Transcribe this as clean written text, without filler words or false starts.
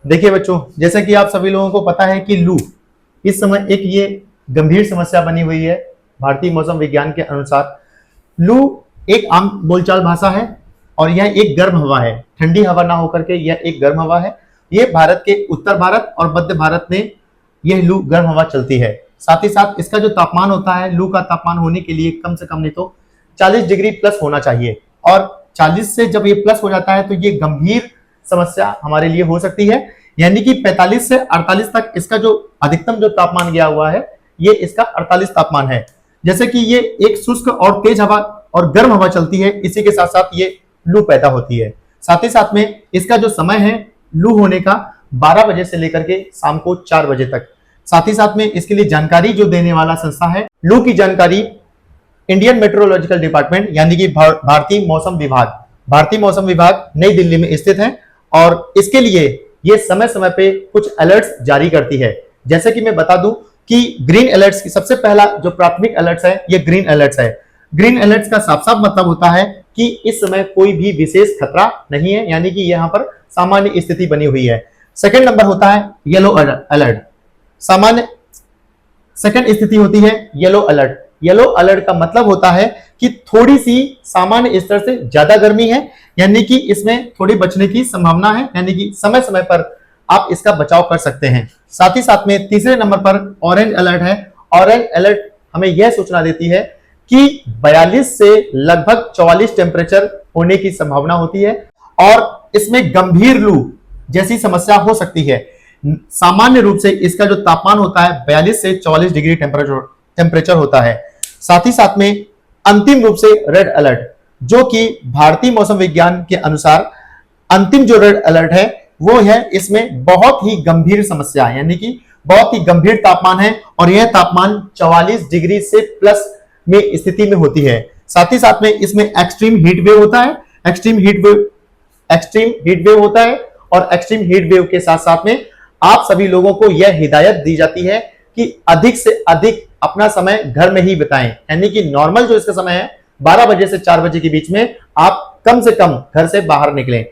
देखिए बच्चों, जैसे कि आप सभी लोगों को पता है कि लू इस समय एक ये गंभीर समस्या बनी हुई है। भारतीय मौसम विज्ञान के अनुसार लू एक आम बोलचाल भाषा है और यह एक गर्म हवा है, ठंडी हवा ना होकर के यह एक गर्म हवा है। ये भारत के उत्तर भारत और मध्य भारत में यह लू गर्म हवा चलती है। साथ ही साथ इसका जो तापमान होता है, लू का तापमान होने के लिए कम से कम नहीं तो 40 डिग्री प्लस होना चाहिए, और 40 से जब ये प्लस हो जाता है तो ये गंभीर समस्या हमारे लिए हो सकती है। यानी कि 45 से 48 तक इसका जो अधिकतम जो तापमान गया हुआ है, ये इसका 48 तापमान है। जैसे कि ये एक शुष्क और तेज हवा और गर्म हवा चलती है, इसी के साथ साथ ये लू पैदा होती है। साथ ही साथ में इसका जो समय है लू होने का 12 बजे से लेकर के शाम को 4 बजे तक। साथ ही साथ में इसके लिए जानकारी जो देने वाला संस्था है, लू की जानकारी इंडियन मेट्रोलॉजिकल डिपार्टमेंट यानी कि भारतीय मौसम विभाग, भारतीय मौसम विभाग नई दिल्ली में स्थित है, और इसके लिए ये समय समय पे कुछ अलर्ट्स जारी करती है। जैसे कि मैं बता दूं कि ग्रीन अलर्ट्स की सबसे पहला जो प्राथमिक अलर्ट्स है, ये ग्रीन अलर्ट्स है। ग्रीन अलर्ट्स का साफ साफ मतलब होता है कि इस समय कोई भी विशेष खतरा नहीं है, यानी कि यहाँ पर सामान्य स्थिति बनी हुई है। सेकंड नंबर होता है येलो अलर्ट। सामान्य सेकंड स्थिति होती है येलो अलर्ट। येलो अलर्ट का मतलब होता है कि थोड़ी सी सामान्य स्तर से ज्यादा गर्मी है, यानी कि इसमें थोड़ी बचने की संभावना है, यानी कि समय समय पर आप इसका बचाव कर सकते हैं। साथ ही साथ में तीसरे नंबर पर ऑरेंज अलर्ट है। ऑरेंज अलर्ट हमें यह सूचना देती है कि 42 से लगभग 44 टेम्परेचर होने की संभावना होती है, और इसमें गंभीर लू जैसी समस्या हो सकती है। सामान्य रूप से इसका जो तापमान होता है 42 से 44 डिग्री टेम्परेचर होता है। साथ ही साथ में अंतिम रूप से रेड अलर्ट, जो कि भारतीय मौसम विज्ञान के अनुसार अंतिम जो रेड अलर्ट है वो है इसमें बहुत ही गंभीर समस्या, यानी कि बहुत ही गंभीर तापमान है, और यह तापमान 44 डिग्री से प्लस में स्थिति में होती है। साथ ही साथ में इसमें एक्सट्रीम हीट वेव होता है। एक्सट्रीम हीट वेव होता है, और एक्सट्रीम हीट वेव के साथ साथ में आप सभी लोगों को यह हिदायत दी जाती है कि अधिक से अधिक अपना समय घर में ही बिताएं, यानी कि नॉर्मल जो इसका समय है 12 बजे से 4 बजे के बीच में आप कम से कम घर से बाहर निकलें।